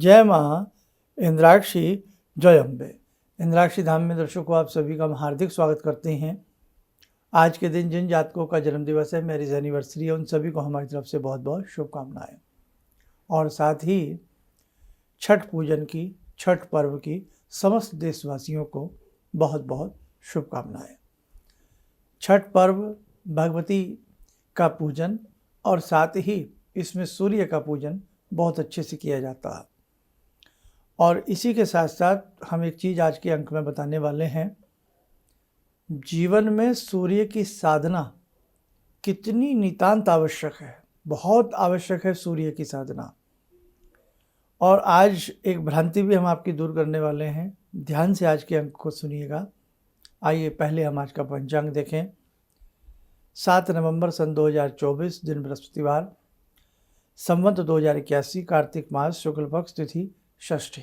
जय माँ इंद्राक्षी जय अम्बे। इंद्राक्षी धाम में दर्शकों आप सभी का हम हार्दिक स्वागत करते हैं। आज के दिन जिन जातकों का जन्मदिवस है, मैरिज एनिवर्सरी है, उन सभी को हमारी तरफ से बहुत बहुत शुभकामनाएं। और साथ ही छठ पूजन की, छठ पर्व की समस्त देशवासियों को बहुत बहुत शुभकामनाएं। छठ पर्व भगवती का पूजन और साथ ही इसमें सूर्य का पूजन बहुत अच्छे से किया जाता है। और इसी के साथ साथ हम एक चीज़ आज के अंक में बताने वाले हैं। जीवन में सूर्य की साधना कितनी नितांत आवश्यक है, बहुत आवश्यक है सूर्य की साधना। और आज एक भ्रांति भी हम आपकी दूर करने वाले हैं। ध्यान से आज के अंक को सुनिएगा। आइए पहले हम आज का पंचांग देखें। 7 नवंबर सन 2024, दिन बृहस्पतिवार, संवत 2081, कार्तिक मास, शुक्ल पक्ष, तिथि षष्ठी।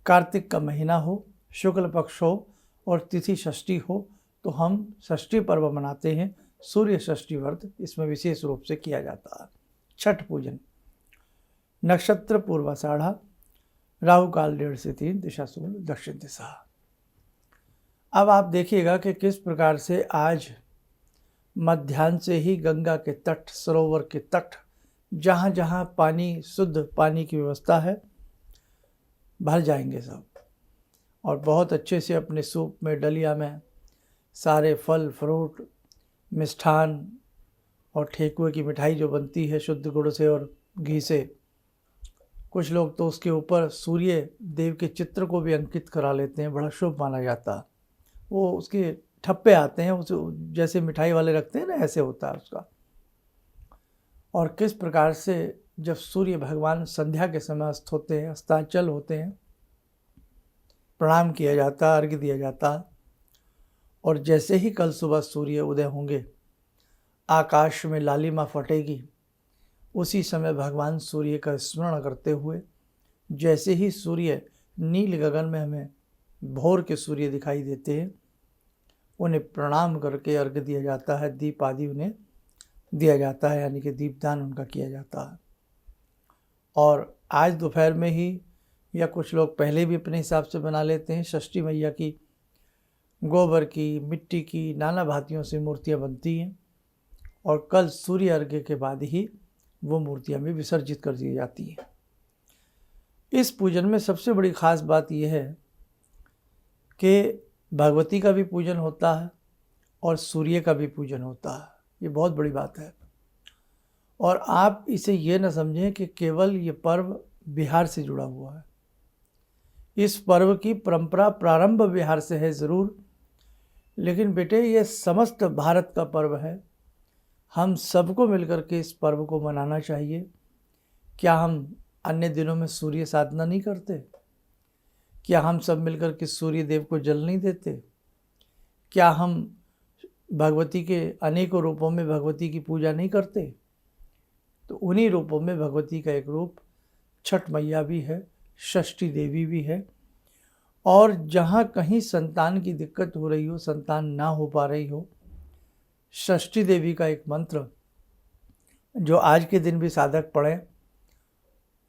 कार्तिक का महीना हो, शुक्ल पक्ष हो और तिथि षष्ठी हो तो हम षष्ठी पर्व मनाते हैं। सूर्य षष्ठी व्रत इसमें विशेष रूप से किया जाता है। छठ पूजन। नक्षत्र पूर्वाषाढ़ा, राहु काल 1:30 से 3, दिशा सूर्य दक्षिण दिशा। अब आप देखिएगा कि किस प्रकार से आज मध्याह्न से ही गंगा के तट, सरोवर के तट, जहाँ जहाँ पानी, शुद्ध पानी की व्यवस्था है, भर जाएंगे सब। और बहुत अच्छे से अपने सूप में, डलिया में सारे फल फ्रूट, मिष्ठान और ठेकुए की मिठाई जो बनती है शुद्ध गुड़ से और घी से, कुछ लोग तो उसके ऊपर सूर्य देव के चित्र को भी अंकित करा लेते हैं। बड़ा शुभ माना जाता है। वो उसके ठप्पे आते हैं, उस जैसे मिठाई वाले रखते हैं ना, ऐसे होता है उसका। और किस प्रकार से जब सूर्य भगवान संध्या के समय अस्त होते हैं, अस्ताचल होते हैं, प्रणाम किया जाता, अर्घ्य दिया जाता। और जैसे ही कल सुबह सूर्य उदय होंगे, आकाश में लालिमा फटेगी। उसी समय भगवान सूर्य का स्मरण करते हुए, जैसे ही सूर्य नील गगन में हमें भोर के सूर्य दिखाई देते हैं, उन्हें प्रणाम करके अर्घ्य दिया जाता है, दीप आदि उन्हें दिया जाता है, यानी कि दीपदान उनका किया जाता है। और आज दोपहर में ही, या कुछ लोग पहले भी अपने हिसाब से बना लेते हैं, षष्ठी मैया की गोबर की, मिट्टी की, नाना भांतियों से मूर्तियां बनती हैं। और कल सूर्य अर्घ्य के बाद ही वो मूर्तियां भी विसर्जित कर दी जाती हैं। इस पूजन में सबसे बड़ी खास बात यह है कि भगवती का भी पूजन होता है और सूर्य का भी पूजन होता है। ये बहुत बड़ी बात है। और आप इसे ये न समझें कि केवल ये पर्व बिहार से जुड़ा हुआ है। इस पर्व की परंपरा प्रारंभ बिहार से है ज़रूर, लेकिन बेटे ये समस्त भारत का पर्व है। हम सबको मिलकर के इस पर्व को मनाना चाहिए। क्या हम अन्य दिनों में सूर्य साधना नहीं करते? क्या हम सब मिलकर के सूर्य देव को जल नहीं देते? क्या हम भगवती के अनेकों रूपों में भगवती की पूजा नहीं करते? तो उन्हीं रूपों में भगवती का एक रूप छठ मैया भी है, षष्ठी देवी भी है। और जहाँ कहीं संतान की दिक्कत हो रही हो, संतान ना हो पा रही हो, षष्ठी देवी का एक मंत्र जो आज के दिन भी साधक पढ़ें,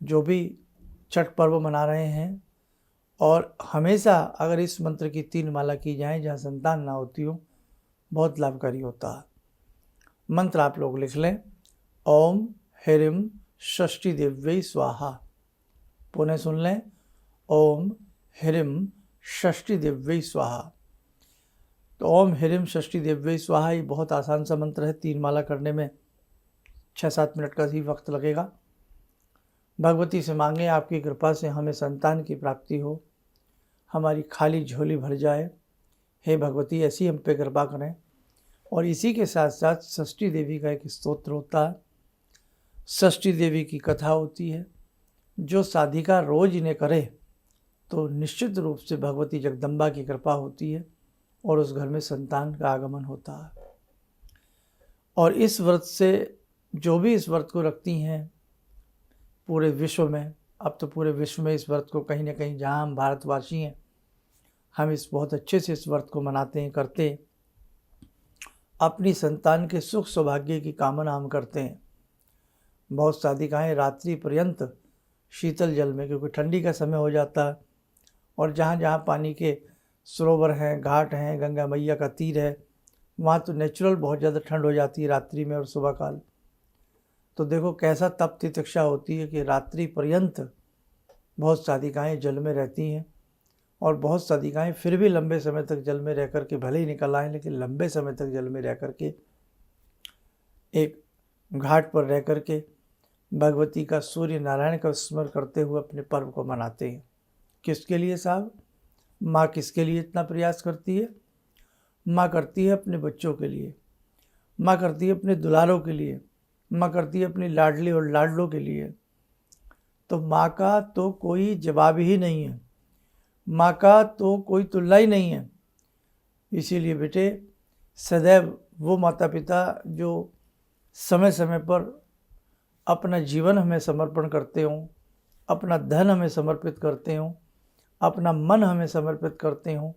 जो भी छठ पर्व मना रहे हैं, और हमेशा अगर इस मंत्र की 3 माला की जाए जहाँ संतान ना होती हो, बहुत लाभकारी होता है। मंत्र आप लोग लिख लें। ओम ह्रीं षष्ठी देव्यै स्वाहा। पुनः सुन लें। ओम ह्रीं षष्ठी देव्यै स्वाहा। तो ओम ह्रीं षष्ठी देव्यै स्वाहा, ये बहुत आसान सा मंत्र है। 3 माला करने में 6-7 मिनट का ही वक्त लगेगा। भगवती से मांगें आपकी कृपा से हमें संतान की प्राप्ति हो, हमारी खाली झोली भर जाए। हे भगवती, ऐसी हम पे कृपा करें। और इसी के साथ साथ षष्ठी देवी का एक स्तोत्र होता है, षष्ठी देवी की कथा होती है। जो साधिका रोज इन्हें करे तो निश्चित रूप से भगवती जगदम्बा की कृपा होती है और उस घर में संतान का आगमन होता है। और इस व्रत से, जो भी इस व्रत को रखती हैं पूरे विश्व में, अब तो पूरे विश्व में इस व्रत को कहीं ना कहीं, जहाँ हम भारतवासी हैं, हम इस बहुत अच्छे से इस व्रत को मनाते हैं, करते हैं। अपनी संतान के सुख सौभाग्य की कामना हम करते हैं। बहुत साधिकाएँ रात्रि पर्यंत शीतल जल में, क्योंकि ठंडी का समय हो जाता है और जहाँ जहाँ पानी के सरोवर हैं, घाट हैं, गंगा मैया का तीर है, वहाँ तो नेचुरल बहुत ज़्यादा ठंड हो जाती है रात्रि में और सुबह काल। तो देखो कैसा तप तितिक्षा होती है कि रात्रि पर्यंत बहुत साधिकाएँ जल में रहती हैं और बहुत साधिकाएँ फिर भी लंबे समय तक जल में रह कर के, भले ही निकल आएँ लेकिन लंबे समय तक जल में रह कर के एक घाट पर रह कर के भगवती का, सूर्य नारायण का स्मरण करते हुए अपने पर्व को मनाते हैं। किसके लिए साहब? माँ किसके लिए इतना प्रयास करती है? माँ करती है अपने बच्चों के लिए, माँ करती है अपने दुलारों के लिए, माँ करती है अपनी लाडली और लाडलों के लिए। तो माँ का तो कोई जवाब ही नहीं है, माँ का तो कोई तुलना ही नहीं है। इसीलिए बेटे सदैव वो माता पिता जो समय समय पर अपना जीवन हमें समर्पण करते हों, अपना धन हमें समर्पित करते हों, अपना मन हमें समर्पित करते हों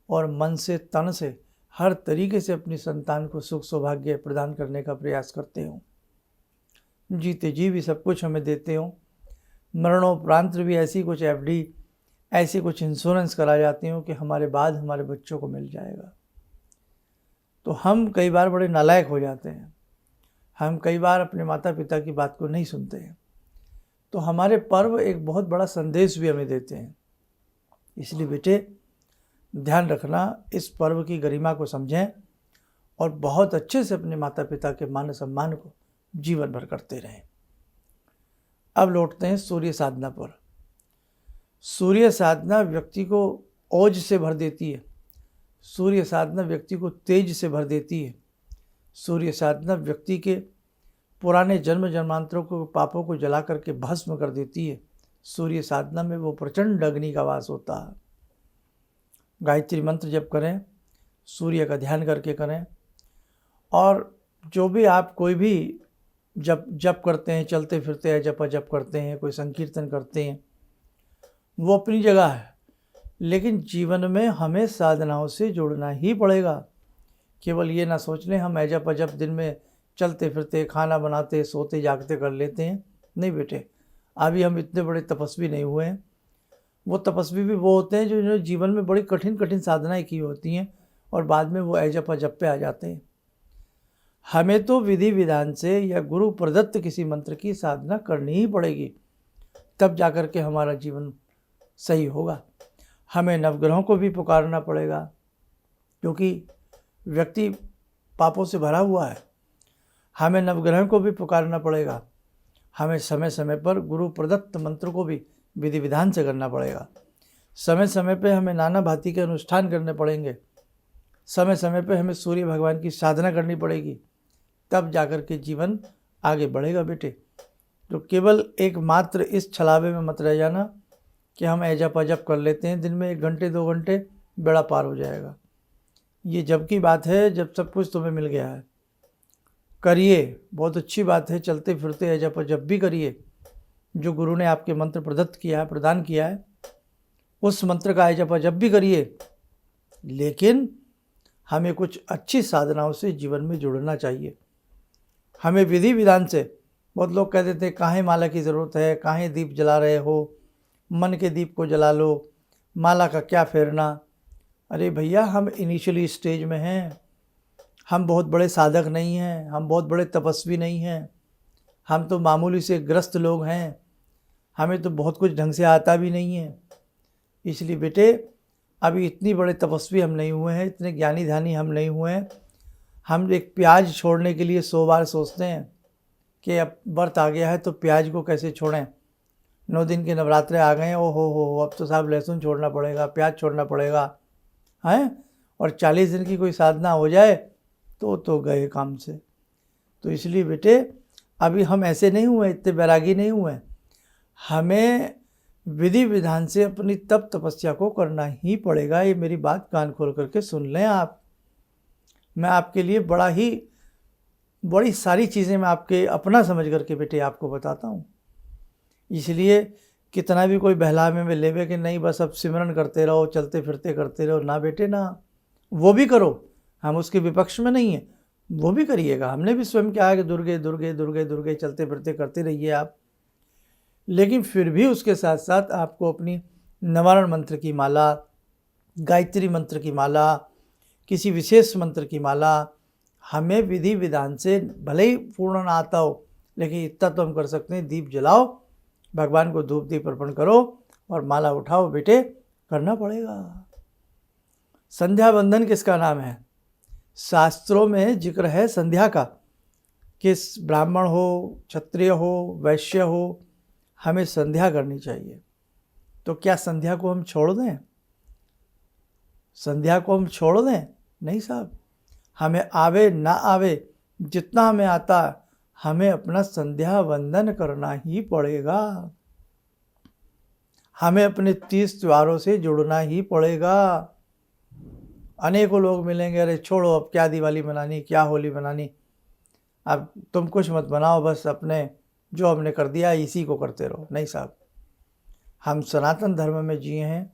और मन से तन से हर तरीके से अपनी संतान को सुख सौभाग्य प्रदान करने का प्रयास करते हों, जीते जी भी सब कुछ हमें देते हों, मरणोपरांत भी ऐसी कुछ FD, ऐसी कुछ इंश्योरेंस करा जाती हूँ कि हमारे बाद हमारे बच्चों को मिल जाएगा। तो हम कई बार बड़े नालायक हो जाते हैं, हम कई बार अपने माता पिता की बात को नहीं सुनते हैं। तो हमारे पर्व एक बहुत बड़ा संदेश भी हमें देते हैं। इसलिए बेटे ध्यान रखना, इस पर्व की गरिमा को समझें और बहुत अच्छे से अपने माता पिता के मान सम्मान को जीवन भर करते रहें। अब लौटते हैं सूर्य साधना पर। सूर्य साधना व्यक्ति को ओज से भर देती है, सूर्य साधना व्यक्ति को तेज से भर देती है, सूर्य साधना व्यक्ति के पुराने जन्म जन्मांतरों को, पापों को जला करके भस्म कर देती है। सूर्य साधना में वो प्रचंड अग्नि का वास होता है। गायत्री मंत्र जप करें, सूर्य का ध्यान करके करें, और जो भी आप कोई भी जप करते हैं, चलते फिरते हैं जप जप करते हैं, कोई संकीर्तन करते हैं, वो अपनी जगह है, लेकिन जीवन में हमें साधनाओं से जुड़ना ही पड़ेगा। केवल ये ना सोच लें हम एजप अजप दिन में चलते फिरते, खाना बनाते, सोते जागते कर लेते हैं। नहीं बेटे, अभी हम इतने बड़े तपस्वी नहीं हुए हैं। वो तपस्वी भी वो होते हैं जो जीवन में बड़ी कठिन कठिन साधनाएं की होती हैं और बाद में वो एजप अजप पे आ जाते हैं। हमें तो विधि विधान से या गुरु प्रदत्त किसी मंत्र की साधना करनी ही पड़ेगी, तब जाकर के हमारा जीवन सही होगा। हमें नवग्रहों को भी पुकारना पड़ेगा, क्योंकि व्यक्ति पापों से भरा हुआ है। हमें नवग्रहों को भी पुकारना पड़ेगा। हमें समय समय पर गुरु प्रदत्त मंत्र को भी विधि विधान से करना पड़ेगा। समय समय पे हमें नाना भांति के अनुष्ठान करने पड़ेंगे। समय समय पे हमें सूर्य भगवान की साधना करनी पड़ेगी, तब जाकर के जीवन आगे बढ़ेगा बेटे। तो केवल एकमात्र इस छलावे में मत रह जाना कि हम एजप अजप कर लेते हैं दिन में 1 घंटे 2 घंटे, बेड़ा पार हो जाएगा। ये जब की बात है जब सब कुछ तुम्हें मिल गया है। करिए, बहुत अच्छी बात है, चलते फिरते एजप अजप भी करिए। जो गुरु ने आपके मंत्र प्रदत्त किया है, प्रदान किया है, उस मंत्र का एजप अजप भी करिए, लेकिन हमें कुछ अच्छी साधनाओं से जीवन में जुड़ना चाहिए। हमें विधि विधान से, बहुत लोग कह देते हैं काहे माला की ज़रूरत है, काहे दीप जला रहे हो, मन के दीप को जला लो, माला का क्या फेरना। अरे भैया, हम इनिशियली स्टेज में हैं, हम बहुत बड़े साधक नहीं हैं, हम बहुत बड़े तपस्वी नहीं हैं, हम तो मामूली से ग्रस्त लोग हैं, हमें तो बहुत कुछ ढंग से आता भी नहीं है। इसलिए बेटे अभी इतनी बड़े तपस्वी हम नहीं हुए हैं, इतने ज्ञानी ध्यानी हम नहीं हुए हैं। हम एक प्याज छोड़ने के लिए 100 बार सोचते हैं कि अब व्रत आ गया है तो प्याज को कैसे छोड़ें। 9 दिन के नवरात्रे आ गए हैं, ओ हो अब तो साहब लहसुन छोड़ना पड़ेगा, प्याज छोड़ना पड़ेगा, हैं। और 40 दिन की कोई साधना हो जाए तो गए काम से। तो इसलिए बेटे अभी हम ऐसे नहीं हुए, इतने बैरागी नहीं हुए। हमें विधि विधान से अपनी तप तपस्या को करना ही पड़ेगा। ये मेरी बात कान खोल करके सुन लें आप। मैं आपके लिए बड़ी सारी चीज़ें मैं आपके अपना समझ करके बेटे आपको बताता हूँ। इसलिए कितना भी कोई बहलावे में लेवे कि नहीं बस अब सिमरन करते रहो, चलते फिरते करते रहो, ना बेटे ना, वो भी करो, हम उसके विपक्ष में नहीं हैं, वो भी करिएगा। हमने भी स्वयं क्या है कि दुर्गे दुर्गे दुर्गे दुर्गे चलते फिरते करते रहिए आप, लेकिन फिर भी उसके साथ साथ आपको अपनी नवारण मंत्र की माला, गायत्री मंत्र की माला, किसी विशेष मंत्र की माला, हमें विधि विधान से भले ही पूर्ण ना आता हो, लेकिन इतना तो हम कर सकते हैं, दीप जलाओ, भगवान को धूप दीप अर्पण करो और माला उठाओ बेटे, करना पड़ेगा। संध्या बंदन किसका नाम है? शास्त्रों में जिक्र है संध्या का, किस ब्राह्मण हो, क्षत्रिय हो, वैश्य हो, हमें संध्या करनी चाहिए। तो क्या संध्या को हम छोड़ दें? संध्या को हम छोड़ दें? नहीं साहब, हमें आवे ना आवे, जितना हमें आता हमें अपना संध्या वंदन करना ही पड़ेगा। हमें अपने 30 त्योहारों से जुड़ना ही पड़ेगा। अनेकों लोग मिलेंगे, अरे छोड़ो अब क्या दिवाली मनानी, क्या होली मनानी, अब तुम कुछ मत बनाओ, बस अपने जो हमने कर दिया इसी को करते रहो। नहीं साहब, हम सनातन धर्म में जिए हैं,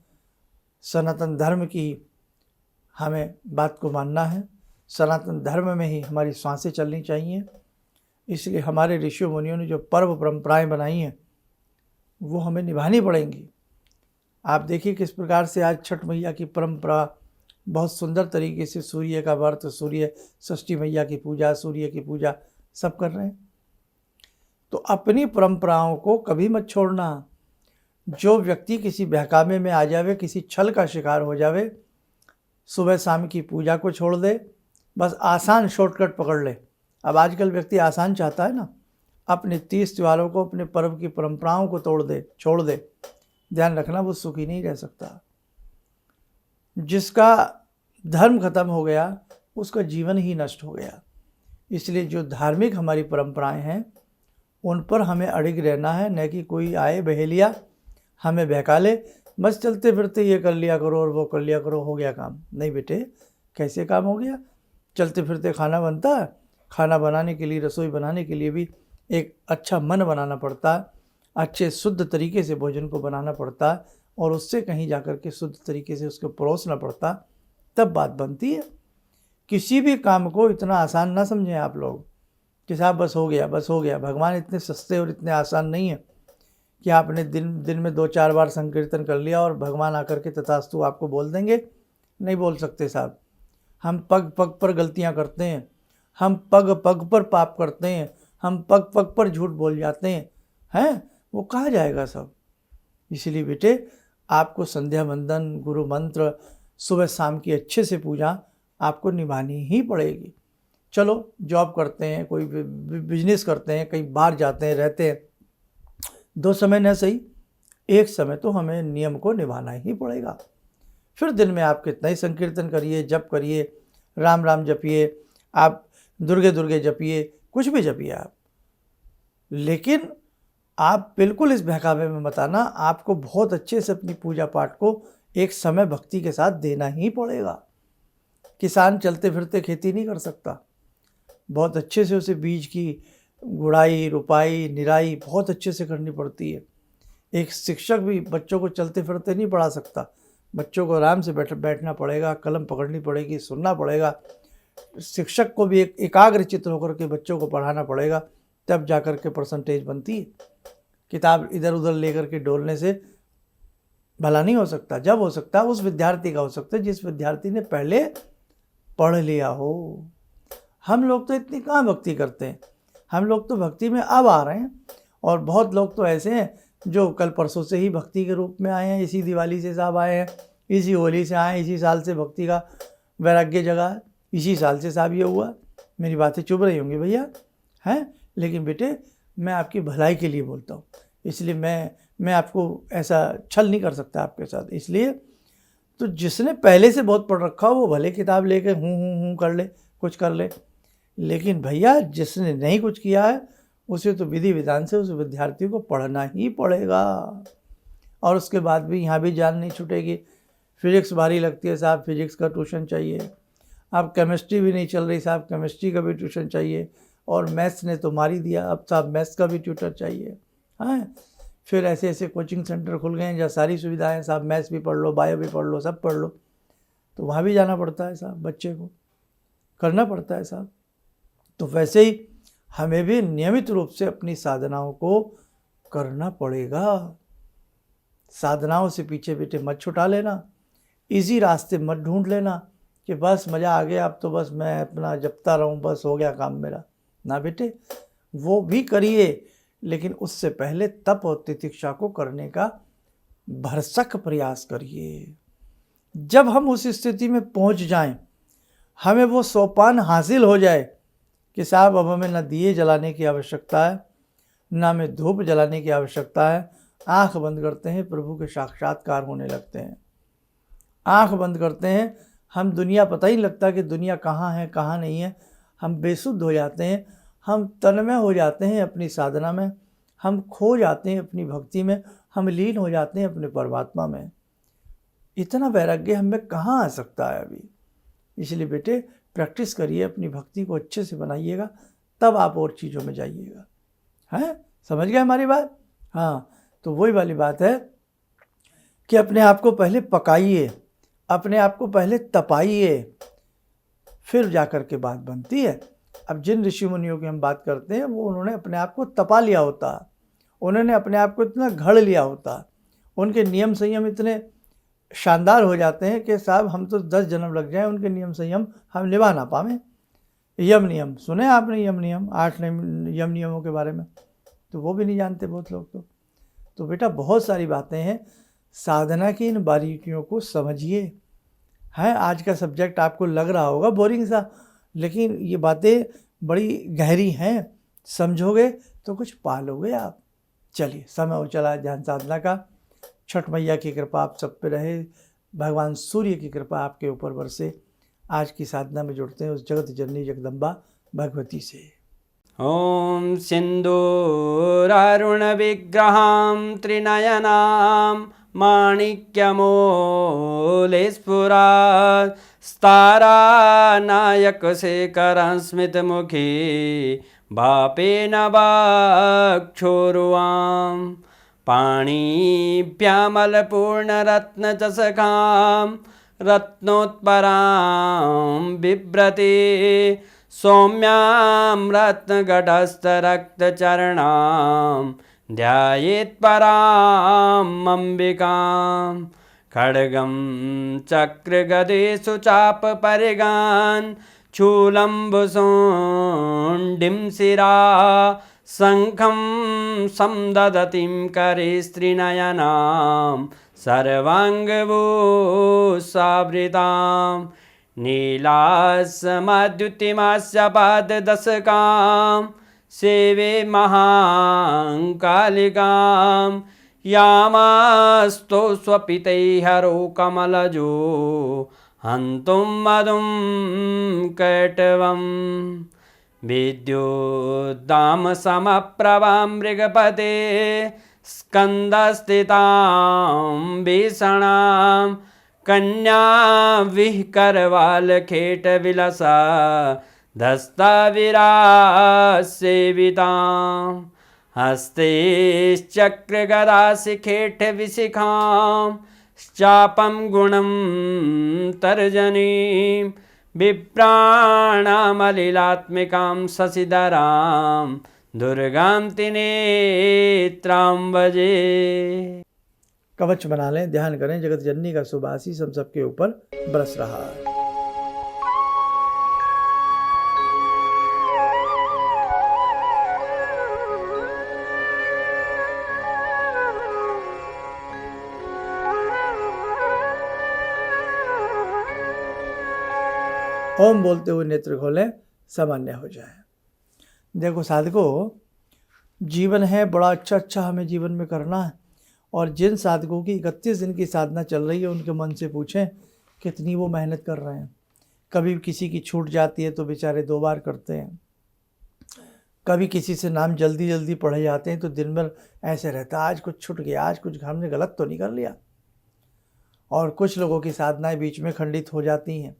सनातन धर्म की हमें बात को मानना है, सनातन धर्म में ही हमारी सांसें चलनी चाहिए। इसलिए हमारे ऋषि मुनियों ने जो पर्व परंपराएं बनाई हैं वो हमें निभानी पड़ेंगी। आप देखिए किस प्रकार से आज छठ मैया की परंपरा बहुत सुंदर तरीके से, सूर्य का व्रत, सूर्य षष्ठी मैया की पूजा, सूर्य की पूजा सब कर रहे हैं। तो अपनी परंपराओं को कभी मत छोड़ना। जो व्यक्ति किसी बहकावे में आ जावे, किसी छल का शिकार हो जावे, सुबह शाम की पूजा को छोड़ दे, बस आसान शॉर्टकट पकड़ ले। अब आजकल व्यक्ति आसान चाहता है ना, अपने 30 त्योहारों को, अपने पर्व की परंपराओं को छोड़ दे। ध्यान रखना, वो सुखी नहीं रह सकता। जिसका धर्म खत्म हो गया उसका जीवन ही नष्ट हो गया। इसलिए जो धार्मिक हमारी परंपराएं हैं उन पर हमें अड़िग रहना है, न कि कोई आए बहेलिया हमें बहका ले, बस चलते फिरते ये कर लिया करो और वो कर लिया करो, हो गया काम। नहीं बेटे, कैसे काम हो गया? चलते फिरते खाना बनता है। खाना बनाने के लिए, रसोई बनाने के लिए भी एक अच्छा मन बनाना पड़ता है, अच्छे शुद्ध तरीके से भोजन को बनाना पड़ता है और उससे कहीं जाकर के शुद्ध तरीके से उसको परोसना पड़ता, तब बात बनती है। किसी भी काम को इतना आसान ना समझें आप लोग कि साहब बस हो गया, बस हो गया। भगवान इतने सस्ते और इतने आसान नहीं है कि आपने दिन में 2-4 बार संकीर्तन कर लिया और भगवान आकर के तथास्तु आपको बोल देंगे। नहीं बोल सकते साहब। हम पग पग पर गलतियां करते हैं, हम पग पग पर पाप करते हैं, हम पग पग पर झूठ बोल जाते हैं, वो कहाँ जाएगा सब? इसलिए बेटे, आपको संध्या वंदन, गुरु मंत्र, सुबह शाम की अच्छे से पूजा आपको निभानी ही पड़ेगी। चलो जॉब करते हैं, कोई बिजनेस करते हैं, कहीं बाहर जाते हैं, रहते हैं, 2 समय न सही, 1 समय तो हमें नियम को निभाना ही पड़ेगा। फिर दिन में आप कितना ही संकीर्तन करिए, जप करिए, राम राम जपिए, आप दुर्गे दुर्गे जपिए, कुछ भी जपिए आप, लेकिन आप बिल्कुल इस बहकावे में मत आना। आपको बहुत अच्छे से अपनी पूजा पाठ को एक समय भक्ति के साथ देना ही पड़ेगा। किसान चलते फिरते खेती नहीं कर सकता, बहुत अच्छे से उसे बीज की गुड़ाई, रुपाई, निराई बहुत अच्छे से करनी पड़ती है। एक शिक्षक भी बच्चों को चलते फिरते नहीं पढ़ा सकता, बच्चों को आराम से बैठना पड़ेगा, कलम पकड़नी पड़ेगी, सुनना पड़ेगा। शिक्षक को भी एक एकाग्र चित्त होकर के बच्चों को पढ़ाना पड़ेगा, तब जाकर के परसेंटेज बनती है। किताब इधर उधर लेकर के डोलने से भला नहीं हो सकता। जब हो सकता है उस विद्यार्थी का हो सकता है जिस विद्यार्थी ने पहले पढ़ लिया हो। हम लोग तो इतनी कहाँ भक्ति करते हैं, हम लोग तो भक्ति में अब आ रहे हैं, और बहुत लोग तो ऐसे हैं जो कल परसों से ही भक्ति के रूप में आए हैं, इसी दिवाली से साहब आए हैं, इसी होली से आए हैं, इसी साल से भक्ति का वैराग्य जगा है, इसी साल से साहब ये हुआ। मेरी बातें चुभ रही होंगी भैया, हैं, लेकिन बेटे मैं आपकी भलाई के लिए बोलता हूँ, इसलिए मैं आपको ऐसा छल नहीं कर सकता आपके साथ। इसलिए तो जिसने पहले से बहुत पढ़ रखा हो वो भले किताब लेके हूँ कर ले, कुछ कर ले, लेकिन भैया जिसने नहीं कुछ किया है उसे तो विधि विधान से उस विद्यार्थी को पढ़ना ही पड़ेगा। और उसके बाद भी यहाँ भी जान नहीं छूटेगी। फिजिक्स भारी लगती है साहब, फिजिक्स का ट्यूशन चाहिए। अब केमिस्ट्री भी नहीं चल रही साहब, केमिस्ट्री का भी ट्यूशन चाहिए। और मैथ्स ने तो मार ही दिया, अब साहब मैथ्स का भी ट्यूटर चाहिए। हाँ, फिर ऐसे ऐसे कोचिंग सेंटर खुल गए हैं जहाँ सारी सुविधाएं, साहब मैथ्स भी पढ़ लो, बायो भी पढ़ लो, सब पढ़ लो, तो वहाँ भी जाना पड़ता है साहब, बच्चे को करना पड़ता है साहब। तो वैसे ही हमें भी नियमित रूप से अपनी साधनाओं को करना पड़ेगा। साधनाओं से पीछे बेटे मत छुटा लेना, इजी रास्ते मत ढूंढ लेना कि बस मज़ा आ गया, अब तो बस मैं अपना जपता रहूं, बस हो गया काम मेरा। ना बेटे, वो भी करिए, लेकिन उससे पहले तप और तितिक्षा को करने का भरसक प्रयास करिए। जब हम उस स्थिति में पहुंच जाएं, हमें वो सोपान हासिल हो जाए कि साहब अब हमें न दिए जलाने की आवश्यकता है, ना हमें धूप जलाने की आवश्यकता है। आंख बंद करते हैं, प्रभु के साक्षात्कार होने लगते हैं। आंख बंद करते हैं, हम दुनिया पता ही नहीं लगता कि दुनिया कहाँ है कहाँ नहीं है। हम बेसुध हो जाते हैं, हम तन्मय हो जाते हैं अपनी साधना में, हम खो जाते हैं अपनी भक्ति में, हम लीन हो जाते हैं अपने परमात्मा में। इतना वैराग्य हम में कहाँ आ सकता है अभी। इसलिए बेटे प्रैक्टिस करिए, अपनी भक्ति को अच्छे से बनाइएगा, तब आप और चीज़ों में जाइएगा। हैं, समझ गए हमारी बात? हाँ, तो वही वाली बात है कि अपने आप को पहले पकाइए, अपने आप को पहले तपाइए, फिर जाकर के बात बनती है। अब जिन ऋषि मुनियों की हम बात करते हैं, वो उन्होंने अपने आप को तपा लिया होता, उन्होंने अपने आप को इतना घड़ लिया होता, उनके नियम संयम इतने शानदार हो जाते हैं कि साहब हम तो 10 जन्म लग जाएं उनके नियम संयम हम निभा ना पावें। यम नियम सुने आपने? यम नियम, 8 यम नियमों के बारे में तो वो भी नहीं जानते बहुत लोग। तो बेटा बहुत सारी बातें हैं, साधना की इन बारीकियों को समझिए। है, आज का सब्जेक्ट आपको लग रहा होगा बोरिंग सा, लेकिन ये बातें बड़ी गहरी हैं, समझोगे तो कुछ पालोगे आप। चलिए, समय हो चला ध्यान साधना का। छठ मैया की कृपा आप सब पे रहे, भगवान सूर्य की कृपा आपके ऊपर बरसे। आज की साधना में जुड़ते हैं उस जगत जननी जगदम्बा भगवती से। ॐ सिन्दूरारुणविग्रहां त्रिनयनां माणिक्यमूलस्फुरात् स्तारानायकशेखरं स्मितमुखी भापेन वाक्छोरुवां पाणिभ्यामलपूर्णरत्नचषकां रत्नोत्परां बिभ्रति सौम्यां रत्नघटस्थरक्तचरणां ध्यायेत् पराम् अम्बिकां खड्गं चक्रगदेषु चापपरिगान् शूलम्बुशुण्डिं शिरा शङ्खं संदधतीं करे स्त्रीनयनां सर्वाङ्गभूषावृतां नीलासमद्युतिमास्य पाददशकां सेवे महाकालिकां यामास्तो स्वपितैहरो कमलजो हन्तुं मधुं कैटवम् विद्युद्दामसमप्रभां मृगपते स्कन्दस्थितां भीषणां कन्या विहकरवालखेटविलसा धस्ताविरासेवितां हस्तैश्चक्रगदाशिखेटविशिखां चापं गुणं तर्जनीं विप्राणामलिलात्मिकां शशिधरां दुर्गां त्रिनेत्रां भजे। कवच बना लें, ध्यान करें, जगत जननी का शुभ आशीष हम सबके ऊपर बरस रहा है। ओम बोलते हुए नेत्र खोलें, सामान्य हो जाए। देखो साधकों, जीवन है बड़ा अच्छा हमें जीवन में करना है, और जिन साधकों की 31 दिन की साधना चल रही है उनके मन से पूछें कितनी वो मेहनत कर रहे हैं। कभी किसी की छूट जाती है तो बेचारे 2 बार करते हैं, कभी किसी से नाम जल्दी पढ़े जाते हैं तो दिन भर ऐसे रहता है आज कुछ छूट गया, आज कुछ हमने गलत तो नहीं कर लिया। और कुछ लोगों की साधनाएं बीच में खंडित हो जाती हैं,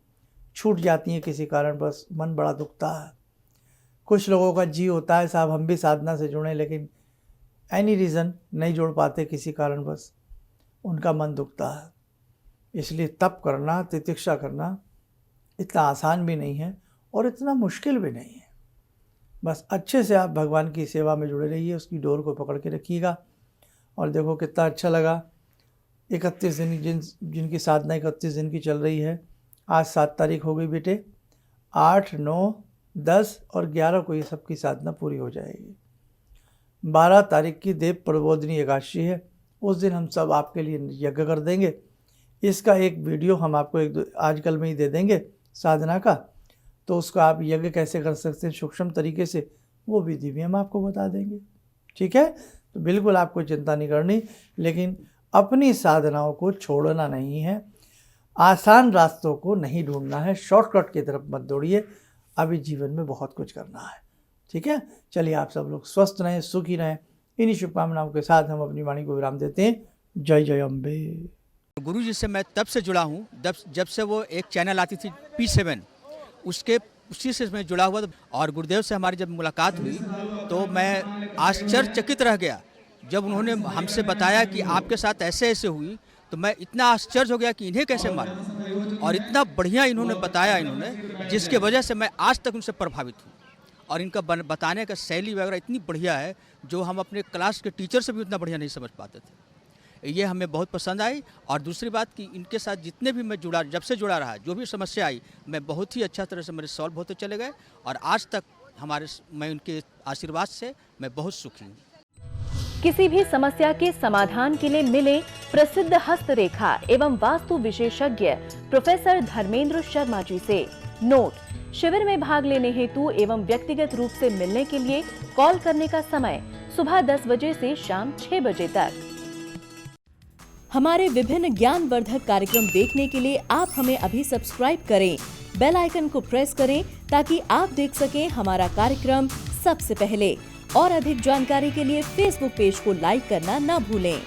छूट जाती हैं किसी कारण, बस मन बड़ा दुखता है। कुछ लोगों का जी होता है साहब हम भी साधना से जुड़ें, लेकिन एनी रीज़न नहीं जुड़ पाते किसी कारण, बस उनका मन दुखता है। इसलिए तप करना, तितिक्षा करना इतना आसान भी नहीं है और इतना मुश्किल भी नहीं है। बस अच्छे से आप भगवान की सेवा में जुड़े रहिए, उसकी डोर को पकड़ के रखिएगा, और देखो कितना अच्छा लगा। 31 दिन जिनकी साधना 31 दिन की चल रही है, आज 7 तारीख हो गई बेटे, 8, 9, 10 और 11 को ये सबकी साधना पूरी हो जाएगी। 12 तारीख की देव प्रबोधिनी एकादशी है, उस दिन हम सब आपके लिए यज्ञ कर देंगे। इसका एक वीडियो हम आपको आजकल में ही दे देंगे साधना का, तो उसका आप यज्ञ कैसे कर सकते हैं सूक्ष्म तरीके से, वो विधि भी हम आपको बता देंगे। ठीक है, तो बिल्कुल आपको चिंता नहीं करनी, लेकिन अपनी साधनाओं को छोड़ना नहीं है, आसान रास्तों को नहीं ढूंढना है, शॉर्टकट की तरफ मत दौड़िए, अभी जीवन में बहुत कुछ करना है। ठीक है, चलिए आप सब लोग स्वस्थ रहें, सुखी रहें। इन्हीं शुभकामनाओं के साथ हम अपनी वाणी को विराम देते हैं। जय जय अम्बे। गुरु जी से मैं तब से जुड़ा हूँ जब से वो एक चैनल आती थी P7, उसी से मैं जुड़ा हुआ था। और गुरुदेव से हमारी जब मुलाकात हुई तो मैं आश्चर्यचकित रह गया जब उन्होंने हमसे बताया कि आपके साथ ऐसे ऐसे हुई, तो मैं इतना आश्चर्य हो गया कि इन्हें कैसे मालूम, और इतना बढ़िया इन्होंने बताया जिसके वजह से मैं आज तक उनसे प्रभावित हूँ। और इनका बताने का शैली वगैरह इतनी बढ़िया है जो हम अपने क्लास के टीचर से भी उतना बढ़िया नहीं समझ पाते थे। ये हमें बहुत पसंद आई। और दूसरी बात कि इनके साथ जितने भी मैं जब से जुड़ा रहा, जो भी समस्या आई, मैं बहुत ही अच्छा तरह से मेरे सॉल्व होते चले गए, और आज तक मैं उनके आशीर्वाद से मैं बहुत सुखी हूँ। किसी भी समस्या के समाधान के लिए मिले प्रसिद्ध हस्तरेखा एवं वास्तु विशेषज्ञ प्रोफेसर धर्मेंद्र शर्मा जी से। नोट: शिविर में भाग लेने हेतु एवं व्यक्तिगत रूप से मिलने के लिए कॉल करने का समय सुबह 10 बजे से शाम 6 बजे तक। हमारे विभिन्न ज्ञानवर्धक कार्यक्रम देखने के लिए आप हमें अभी सब्सक्राइब करें, बेल आइकन को प्रेस करें ताकि आप देख सकें हमारा कार्यक्रम सबसे पहले। और अधिक जानकारी के लिए फेसबुक पेज को लाइक करना न भूलें।